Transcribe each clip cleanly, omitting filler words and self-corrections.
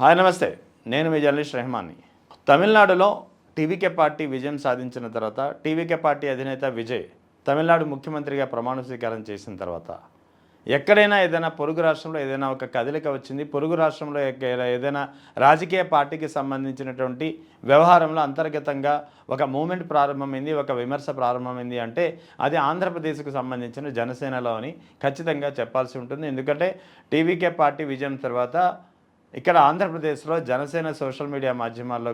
Hi నమస్తే, నేను మీ journalist రెహమాన్ని. తమిళనాడులో టీవీకే పార్టీ విజయం సాధించిన తర్వాత టీవీకే పార్టీ అధినేత విజయ్ తమిళనాడు ముఖ్యమంత్రిగా ప్రమాణ స్వీకారం చేసిన తర్వాత ఎక్కడైనా ఏదైనా పొరుగు రాష్ట్రంలో ఏదైనా ఒక కదలిక వచ్చింది, పొరుగు రాష్ట్రంలో ఏదైనా రాజకీయ పార్టీకి సంబంధించినటువంటి వ్యవహారంలో అంతర్గతంగా ఒక మూమెంట్ ప్రారంభమైంది, ఒక విమర్శ ప్రారంభమైంది అంటే అది ఆంధ్రప్రదేశ్కు సంబంధించిన జనసేనలో అని ఖచ్చితంగా చెప్పాల్సి ఉంటుంది. ఎందుకంటే టీవీకే పార్టీ విజయం తర్వాత ఇక్కడ ఆంధ్రప్రదేశ్లో జనసేన సోషల్ మీడియా మాధ్యమాల్లో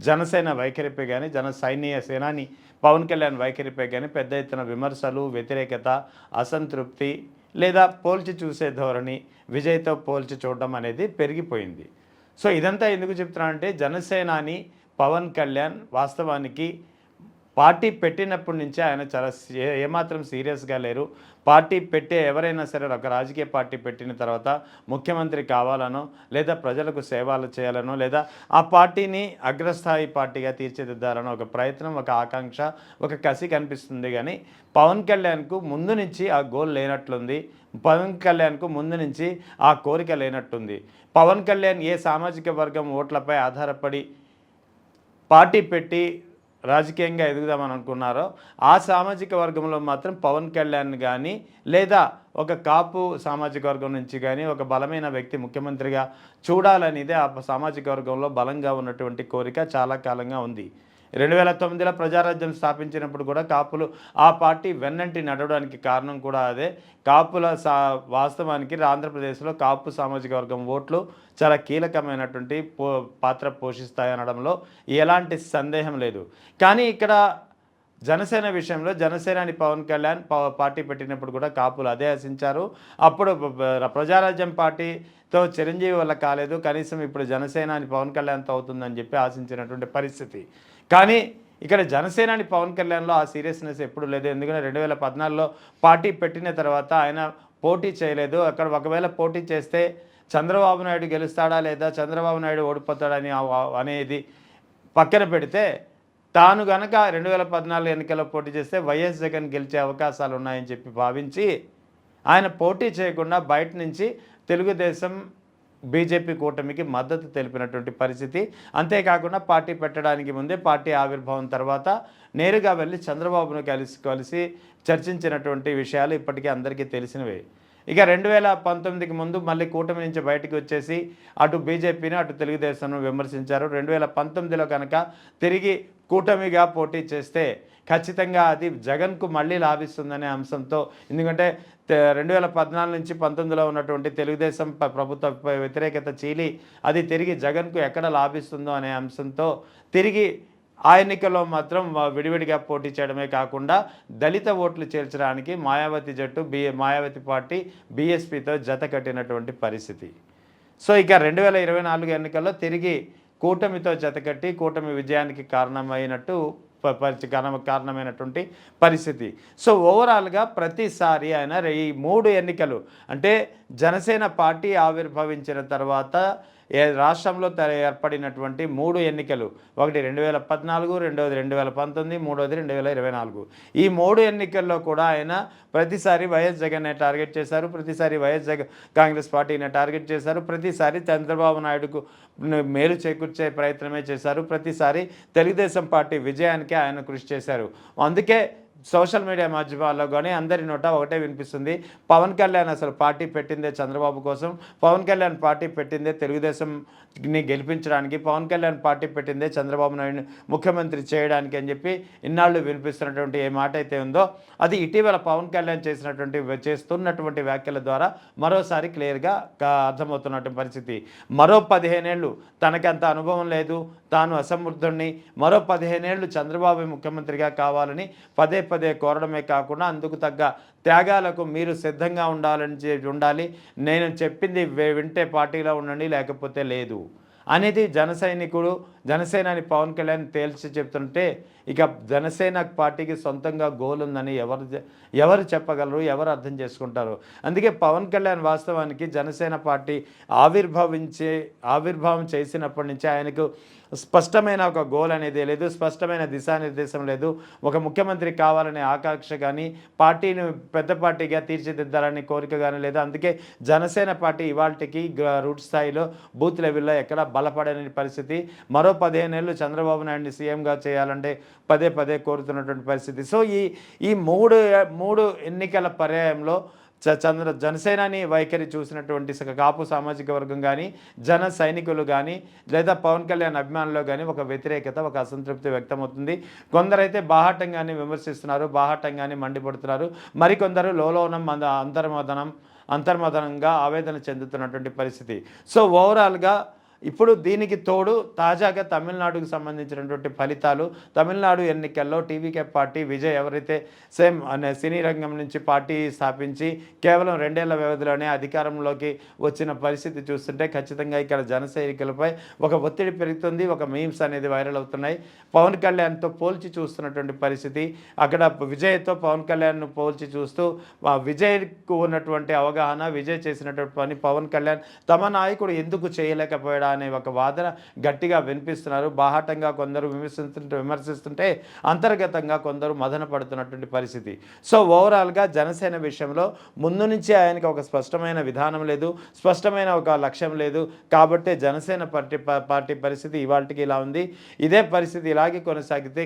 జనసేన వైఖరిపై కానీ సైన్య సేనాని పవన్ కళ్యాణ్ వైఖరిపై కానీ పెద్ద ఎత్తున విమర్శలు, వ్యతిరేకత, అసంతృప్తి లేదా పోల్చి చూసే ధోరణి, విజయ్తో పోల్చి చూడడం అనేది పెరిగిపోయింది. సో ఇదంతా ఎందుకు చెప్తున్నానంటే జనసేనాని పవన్ కళ్యాణ్ వాస్తవానికి పార్టీ పెట్టినప్పటి నుంచి ఆయన చాలా ఏమాత్రం సీరియస్గా లేరు. పార్టీ పెట్టే ఎవరైనా సరే ఒక రాజకీయ పార్టీ పెట్టిన తర్వాత ముఖ్యమంత్రి కావాలనో లేదా ప్రజలకు సేవలు చేయాలనో లేదా ఆ పార్టీని అగ్రస్థాయి పార్టీగా తీర్చిదిద్దాలనో ఒక ప్రయత్నం, ఒక ఆకాంక్ష, ఒక కసి కనిపిస్తుంది. కానీ పవన్ కళ్యాణ్కు ముందు నుంచి ఆ గోల్ లేనట్లుంది. పవన్ కళ్యాణ్కు ముందు నుంచి ఆ కోరిక లేనట్టుంది. పవన్ కళ్యాణ్ ఏ సామాజిక వర్గం ఓట్లపై ఆధారపడి పార్టీ పెట్టి రాజకీయంగా ఎదుగుదామని అనుకున్నారో ఆ సామాజిక వర్గంలో మాత్రం పవన్ కళ్యాణ్ కానీ లేదా ఒక కాపు సామాజిక వర్గం నుంచి కానీ ఒక బలమైన వ్యక్తి ముఖ్యమంత్రిగా చూడాలనేదే ఆ సామాజిక వర్గంలో బలంగా ఉన్నటువంటి కోరిక చాలా కాలంగా ఉంది. 2009లో ప్రజారాజ్యం స్థాపించినప్పుడు కూడా కాపులు ఆ పార్టీ వెన్నంటి నడవడానికి కారణం కూడా అదే. కాపుల వాస్తవానికి ఆంధ్రప్రదేశ్లో కాపు సామాజిక వర్గం ఓట్లు చాలా కీలకమైనటువంటి పాత్ర పోషిస్తాయనడంలో ఎలాంటి సందేహం లేదు. కానీ ఇక్కడ జనసేన విషయంలో జనసేనాని పవన్ కళ్యాణ్ పార్టీ పెట్టినప్పుడు కూడా కాపులు అదే ఆశించారు. అప్పుడు ప్రజారాజ్యం పార్టీతో చిరంజీవి వల్ల కాలేదు, కనీసం ఇప్పుడు జనసేనాని పవన్ కళ్యాణ్తో అవుతుందని చెప్పి ఆశించినటువంటి పరిస్థితి. కానీ ఇక్కడ జనసేనాని పవన్ కళ్యాణ్లో ఆ సీరియస్నెస్ ఎప్పుడు లేదు. ఎందుకంటే 2014లో పార్టీ పెట్టిన తర్వాత ఆయన పోటీ చేయలేదు. అక్కడ ఒకవేళ పోటీ చేస్తే చంద్రబాబు నాయుడు గెలుస్తాడా లేదా చంద్రబాబు నాయుడు ఓడిపోతాడని అనేది పక్కన పెడితే తాను గనక 2014 ఎన్నికల్లో పోటీ చేస్తే వైఎస్ జగన్ గెలిచే అవకాశాలు ఉన్నాయని చెప్పి భావించి ఆయన పోటీ చేయకుండా బయట నుంచి తెలుగుదేశం బీజేపీ కూటమికి మద్దతు తెలిపినటువంటి పరిస్థితి. అంతేకాకుండా పార్టీ పెట్టడానికి ముందే పార్టీ ఆవిర్భావం తర్వాత నేరుగా వెళ్ళి చంద్రబాబును కలిసి చర్చించినటువంటి విషయాలు ఇప్పటికీ అందరికీ తెలిసినవే. ఇక 2019కి ముందు మళ్ళీ కూటమి నుంచి బయటకు వచ్చేసి అటు బీజేపీని అటు తెలుగుదేశంను విమర్శించారు. 2019లో కనుక తిరిగి కూటమిగా పోటీ చేస్తే ఖచ్చితంగా అది జగన్కు మళ్ళీ లాభిస్తుందనే అంశంతో, ఎందుకంటే 2014 నుంచి 19లో ఉన్నటువంటి తెలుగుదేశం ప్రభుత్వ వ్యతిరేకత చీలి అది తిరిగి జగన్కు ఎక్కడ లాభిస్తుందో అనే అంశంతో తిరిగి ఆ ఎన్నికల్లో మాత్రం విడివిడిగా పోటీ చేయడమే కాకుండా దళిత ఓట్లు చేర్చడానికి మాయావతి జట్టు మాయావతి పార్టీ బీఎస్పీతో జత కట్టినటువంటి పరిస్థితి. సో ఇక 2024 ఎన్నికల్లో తిరిగి కూటమితో జతకట్టి కూటమి విజయానికి కారణమైనటువంటి పరిస్థితి. సో ఓవరాల్గా ప్రతిసారి ఆయన ఈ 3 ఎన్నికలు అంటే జనసేన పార్టీ ఆవిర్భవించిన తర్వాత రాష్ట్రంలో ఏర్పడినటువంటి 3 ఎన్నికలు, ఒకటి 2014, రెండవది 2019, మూడవది 2024. ఈ 3 ఎన్నికల్లో కూడా ఆయన ప్రతిసారి వైఎస్ జగన్నే టార్గెట్ చేశారు, ప్రతిసారి కాంగ్రెస్ పార్టీని టార్గెట్ చేశారు, ప్రతిసారి చంద్రబాబు నాయుడుకు మేలు చేకూర్చే ప్రయత్నమే చేశారు, ప్రతిసారి తెలుగుదేశం పార్టీ విజయానికి ఆయన కృషి చేశారు. అందుకే సోషల్ మీడియా మాధ్యమాల్లో కానీ అందరి నోట ఒకటే వినిపిస్తుంది, పవన్ కళ్యాణ్ అసలు పార్టీ పెట్టిందే చంద్రబాబు కోసం, పవన్ కళ్యాణ్ పార్టీ పెట్టిందే తెలుగుదేశంని గెలిపించడానికి, పవన్ కళ్యాణ్ పార్టీ పెట్టిందే చంద్రబాబు నాయుడు ముఖ్యమంత్రి చేయడానికి అని చెప్పి ఇన్నాళ్ళు వినిపిస్తున్నటువంటి ఏ మాట అయితే ఉందో అది ఇటీవల పవన్ కళ్యాణ్ చేస్తున్నటువంటి వ్యాఖ్యల ద్వారా మరోసారి క్లియర్గా అర్థమవుతున్నటువంటి పరిస్థితి. మరో 15 ఏళ్ళు తనకంత అనుభవం లేదు, తాను అసమర్థుడిని, మరో 15 ఏళ్ళు చంద్రబాబు ముఖ్యమంత్రిగా కావాలని పదే కోరడమే కాకుండా అందుకు తగ్గ త్యాగాలకు మీరు సిద్ధంగా ఉండాలి, నేను చెప్పింది వింటే పార్టీలో ఉండండి లేకపోతే లేదు అనేది జన సైనికుడు జనసేనాని పవన్ కళ్యాణ్ తేల్చి చెప్తుంటే ఇక జనసేన పార్టీకి సొంతంగా గోల్ ఉందని ఎవరు చెప్పగలరు, ఎవరు అర్థం చేసుకుంటారు? అందుకే పవన్ కళ్యాణ్ వాస్తవానికి జనసేన పార్టీ ఆవిర్భావం చేసినప్పటి నుంచి ఆయనకు స్పష్టమైన ఒక గోల్ అనేది లేదు, స్పష్టమైన దిశానిర్దేశం లేదు. ఒక ముఖ్యమంత్రి కావాలనే ఆకాంక్ష కానీ, పార్టీని పెద్ద పార్టీగా తీర్చిదిద్దాలని కోరిక కానీ లేదు. అందుకే జనసేన పార్టీ ఇవాళకి రూట్ స్థాయిలో బూత్ లెవెల్లో ఎక్కడ బలపడని పరిస్థితి. మరో 15 ఏళ్ళు చంద్రబాబు నాయుడిని సీఎంగా చేయాలంటే పదే పదే కోరుతున్నటువంటి పరిస్థితి. సో ఈ మూడు ఎన్నికల పర్యాయంలో జనసేనాని వైఖరి చూసినటువంటి కాపు సామాజిక వర్గం కానీ, జన సైనికులు కానీ, లేదా పవన్ కళ్యాణ్ అభిమానులు కానీ ఒక వ్యతిరేకత, ఒక అసంతృప్తి వ్యక్తమవుతుంది. కొందరైతే బాహాటంగానే విమర్శిస్తున్నారు, బాహాటంగానే మండిపడుతున్నారు. మరికొందరు లోలోనం అంతర్మదనంగా ఆవేదన చెందుతున్నటువంటి పరిస్థితి. సో ఓవరాల్గా ఇప్పుడు దీనికి తోడు తాజాగా తమిళనాడుకు సంబంధించినటువంటి ఫలితాలు, తమిళనాడు ఎన్నికల్లో టీవీకే పార్టీ విజయ్ ఎవరైతే సేమ్ సినీ రంగం నుంచి పార్టీ స్థాపించి కేవలం 2 ఏళ్ల వ్యవధిలోనే అధికారంలోకి వచ్చిన పరిస్థితి చూస్తుంటే ఖచ్చితంగా ఇక్కడ జన సైనికులపై ఒక ఒత్తిడి పెరుగుతుంది, ఒక మీమ్స్ అనేది వైరల్ అవుతున్నాయి. పవన్ కళ్యాణ్తో పోల్చి చూస్తున్నటువంటి పరిస్థితి, అక్కడ విజయ్తో పవన్ కళ్యాణ్ను పోల్చి చూస్తూ విజయ్కు ఉన్నటువంటి అవగాహన, విజయ్ చేసినటువంటి పని పవన్ కళ్యాణ్ తమ నాయకుడు ఎందుకు చేయలేకపోయాడా అనే ఒక వాదన గట్టిగా వినిపిస్తున్నారు. బాహాటంగా కొందరు విమర్శిస్తుంటే అంతర్గతంగా కొందరు మదన పడుతున్నటువంటి పరిస్థితి. సో ఓవరాల్గా జనసేన విషయంలో ముందు నుంచి ఆయనకి ఒక స్పష్టమైన విధానం లేదు, స్పష్టమైన ఒక లక్ష్యం లేదు. కాబట్టే జనసేన పార్టీ పరిస్థితి ఇవాళకి ఇలా ఉంది. ఇదే పరిస్థితి ఇలాగే కొనసాగితే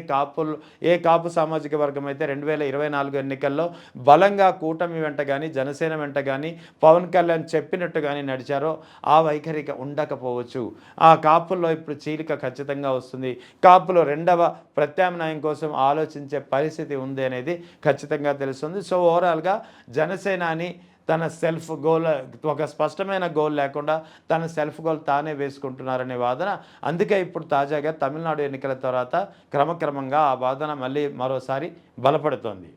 కాపు సామాజిక వర్గం అయితే 2024 ఎన్నికల్లో బలంగా కూటమి వెంట కానీ, జనసేన వెంట కానీ, పవన్ కళ్యాణ్ చెప్పినట్టు కానీ నడిచారో ఆ వైఖరిక ఉండకపోవచ్చు. ఆ కాపుల్లో ఇప్పుడు చీలిక ఖచ్చితంగా వస్తుంది. కాపులో రెండవ ప్రత్యామ్నాయం కోసం ఆలోచించే పరిస్థితి ఉంది అనేది ఖచ్చితంగా తెలుస్తుంది. సో ఓవరాల్గా జనసేనాని తన సెల్ఫ్ గోల్, ఒక స్పష్టమైన గోల్ లేకుండా తన సెల్ఫ్ గోల్ తానే వేసుకుంటున్నారనే వాదన. అందుకే ఇప్పుడు తాజాగా తమిళనాడు ఎన్నికల తర్వాత క్రమక్రమంగా ఆ వాదన మళ్ళీ మరోసారి బలపడుతోంది.